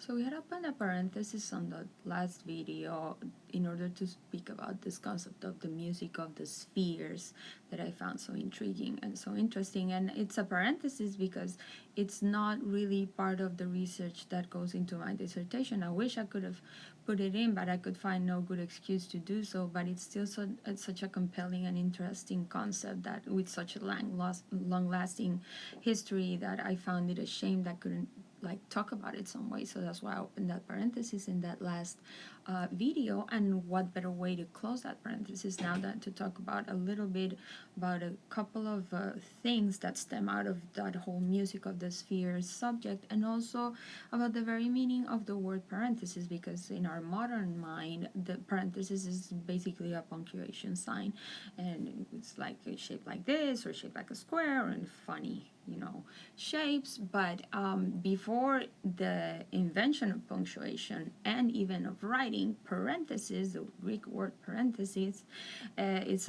So we had opened a parenthesis on the last video in order to speak about this concept of the music of the spheres that I found so intriguing and so interesting. And it's a parenthesis because it's not really part of the research that goes into my dissertation. I wish I could have put it in, but I could find no good excuse to do so. But it's still it's such a compelling and interesting concept that with such a long-lasting history that I found it a shame that I couldn't talk about it some way. So that's why I opened that parenthesis in that last video. And what better way to close that parenthesis now than to talk about a little bit about a couple of things that stem out of that whole music of the spheres subject, and also about the very meaning of the word parenthesis, because in our modern mind the parenthesis is basically a punctuation sign, and it's like shaped like this or shaped like a square and funny shapes. But before the invention of punctuation and even of writing, parentheses, the Greek word parenthesis, it's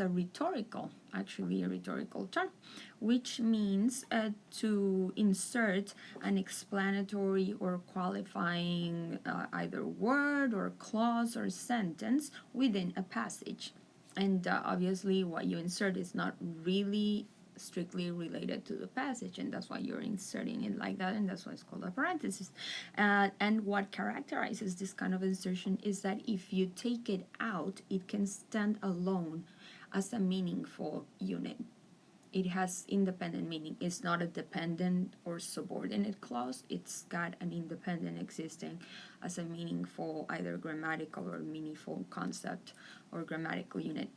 actually a rhetorical term, which means to insert an explanatory or qualifying either word or clause or sentence within a passage. And obviously what you insert is not really strictly related to the passage, and that's why you're inserting it like that, and that's why it's called a parenthesis. And what characterizes this kind of insertion is that if you take it out, it can stand alone as a meaningful unit. It has independent meaning. It's not a dependent or subordinate clause. It's got an independent existing as a meaningful, either grammatical or meaningful concept or grammatical unit.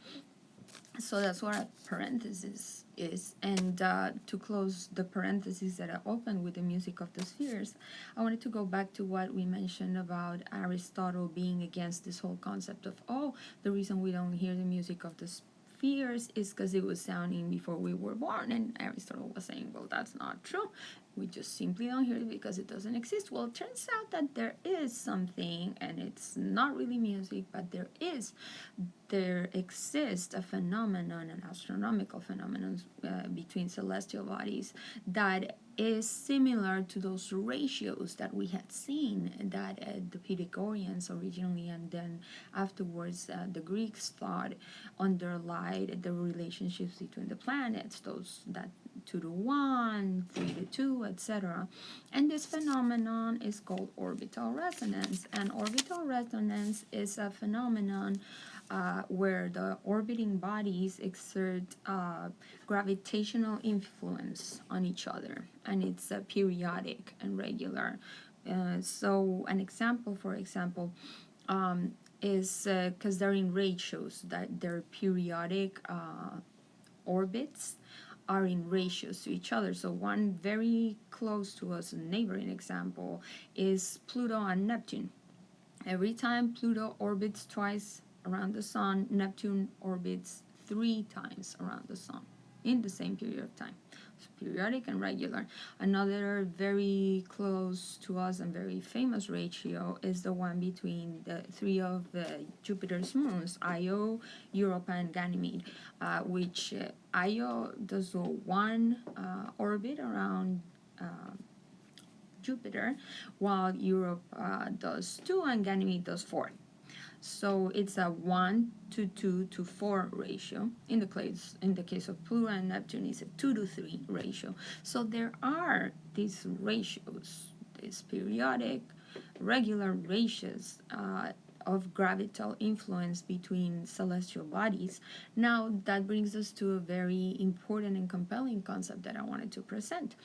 So that's what a parenthesis is. And to close the parentheses that I opened with the music of the spheres, I wanted to go back to what we mentioned about Aristotle being against this whole concept of, the reason we don't hear the music of the spheres is because it was sounding before we were born. And Aristotle was saying, well, that's not true. We just simply don't hear it because it doesn't exist. Well, it turns out that there is something, and it's not really music, but there exists a phenomenon, an astronomical phenomenon between celestial bodies that is similar to those ratios that we had seen that the Pythagoreans originally, and then afterwards the Greeks thought underlied the relationships between the planets, those that 2 to 1, 3 to 2, etc. And this phenomenon is called orbital resonance. And orbital resonance is a phenomenon where the orbiting bodies exert gravitational influence on each other, and it's periodic and regular. So an example, for example, is because they're in ratios, that their periodic orbits are in ratios to each other. So one very close to us, a neighboring example, is Pluto and Neptune. Every time Pluto orbits twice around the sun, Neptune orbits 3 times around the sun in the same period of time. So periodic and regular. Another very close to us and very famous ratio is the one between the 3 of Jupiter's moons, Io, Europa, and Ganymede, which Io does 1 orbit around Jupiter, while Europe does 2 and Ganymede does 4. So it's a 1 to 2 to 4 ratio. In the case of Pluto and Neptune, it's a 2 to 3 ratio. So there are these ratios, these periodic, regular ratios of gravitational influence between celestial bodies. Now that brings us to a very important and compelling concept that I wanted to present.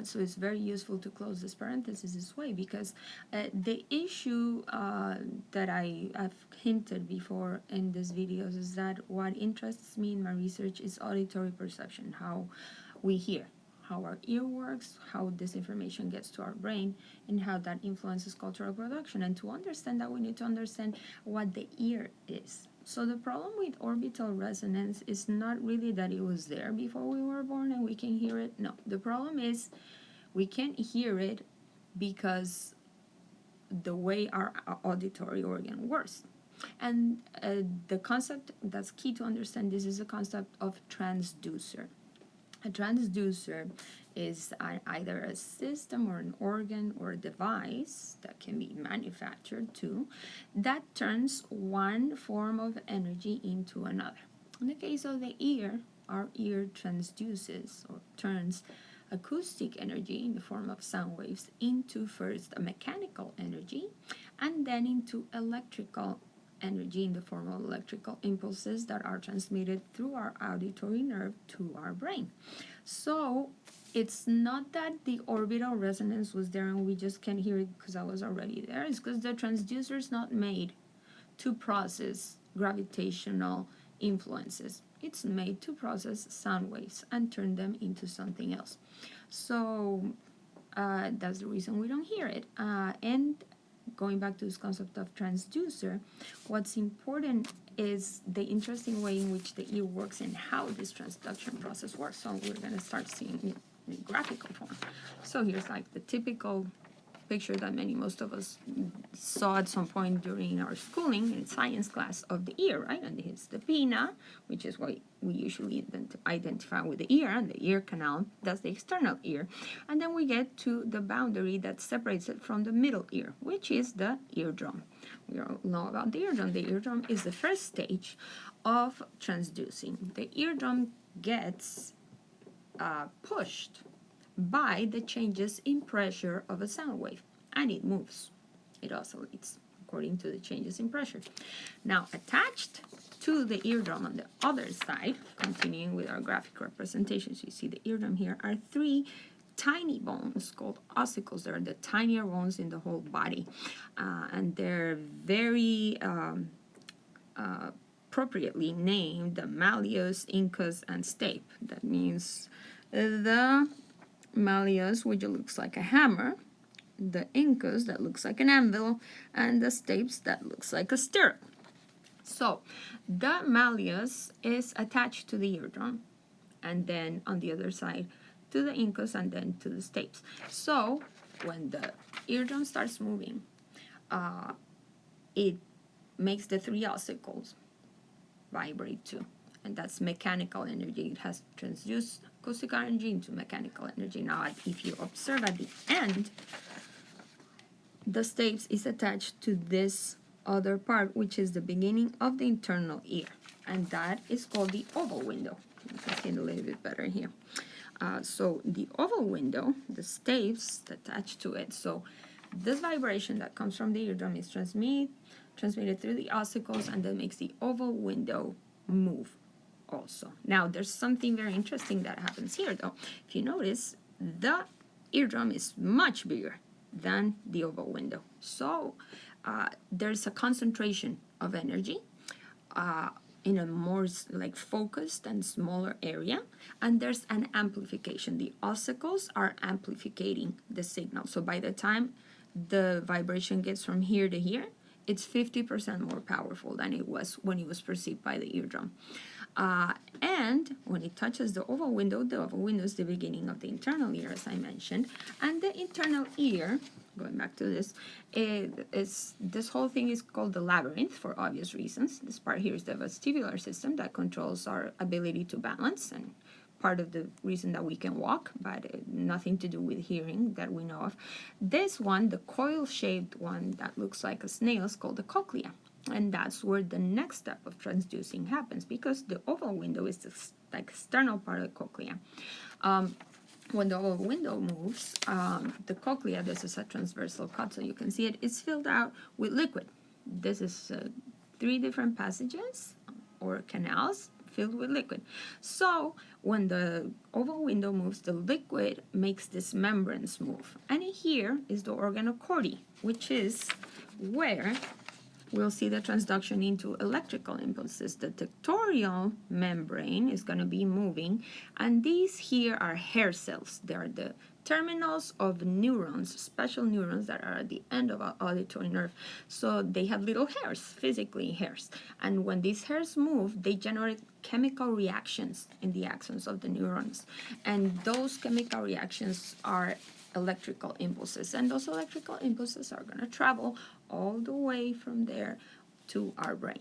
So it's very useful to close this parenthesis this way, because the issue that I've hinted before in these videos is that what interests me in my research is auditory perception, how we hear, how our ear works, how this information gets to our brain, and how that influences cultural production. And to understand that, we need to understand what the ear is. So the problem with orbital resonance is not really that it was there before we were born and we can hear it. No, the problem is we can't hear it because the way our auditory organ works. And the concept that's key to understand this is the concept of transducer. A transducer is either a system or an organ or a device that can be manufactured too, that turns one form of energy into another. In the case of the ear, our ear transduces or turns acoustic energy in the form of sound waves into first a mechanical energy and then into electrical energy in the form of electrical impulses that are transmitted through our auditory nerve to our brain. So it's not that the orbital resonance was there and we just can't hear it because I was already there. It's because the transducer is not made to process gravitational influences. It's made to process sound waves and turn them into something else. So that's the reason we don't hear it. And going back to this concept of transducer, what's important is the interesting way in which the ear works and how this transduction process works. So we're going to start seeing it in graphical form. So here's like the typical picture that most of us saw at some point during our schooling in science class of the ear, right? And here's the pinna, which is what we usually identify with the ear, and the ear canal, that's the external ear. And then we get to the boundary that separates it from the middle ear, which is the eardrum. We all know about the eardrum. The eardrum is the first stage of transducing. The eardrum gets pushed by the changes in pressure of a sound wave, and it moves. It oscillates according to the changes in pressure. Now, attached to the eardrum on the other side, continuing with our graphic representations, you see the eardrum here, are three tiny bones called ossicles. They're the tinier bones in the whole body, and they're very appropriately named the malleus, incus, and stape. That means the malleus, which looks like a hammer, the incus, that looks like an anvil, and the stapes, that looks like a stirrup. So the malleus is attached to the eardrum, and then on the other side to the incus, and then to the stapes. So when the eardrum starts moving, it makes the three ossicles vibrate too, and that's mechanical energy. It has transduced acoustic energy into mechanical energy. Now, if you observe at the end, the stapes is attached to this other part, which is the beginning of the internal ear, and that is called the oval window. You can see it a little bit better here. So the oval window, the stapes attached to it, so this vibration that comes from the eardrum is transmitted through the ossicles, and that makes the oval window move also. Now, there's something very interesting that happens here, though. If you notice, the eardrum is much bigger than the oval window. So there's a concentration of energy in a more like focused and smaller area, and there's an amplification. The ossicles are amplifying the signal. So by the time the vibration gets from here to here, it's 50% more powerful than it was when it was perceived by the eardrum. And when it touches the oval window is the beginning of the internal ear, as I mentioned. And the internal ear, going back to this, this whole thing is called the labyrinth for obvious reasons. This part here is the vestibular system that controls our ability to balance, and part of the reason that we can walk, but nothing to do with hearing that we know of. This one, the coil-shaped one that looks like a snail, is called the cochlea. And that's where the next step of transducing happens, because the oval window is the external part of the cochlea. When the oval window moves, the cochlea, this is a transversal cut, so you can see it, is filled out with liquid. This is 3 different passages or canals filled with liquid. So when the oval window moves, the liquid makes this membranes move. And here is the organochordae, which is where we'll see the transduction into electrical impulses. The tectorial membrane is going to be moving, and these here are hair cells. They are the terminals of neurons, special neurons that are at the end of our auditory nerve. So they have little hairs, physically hairs. And when these hairs move, they generate chemical reactions in the axons of the neurons. And those chemical reactions are electrical impulses. And those electrical impulses are going to travel all the way from there to our brain.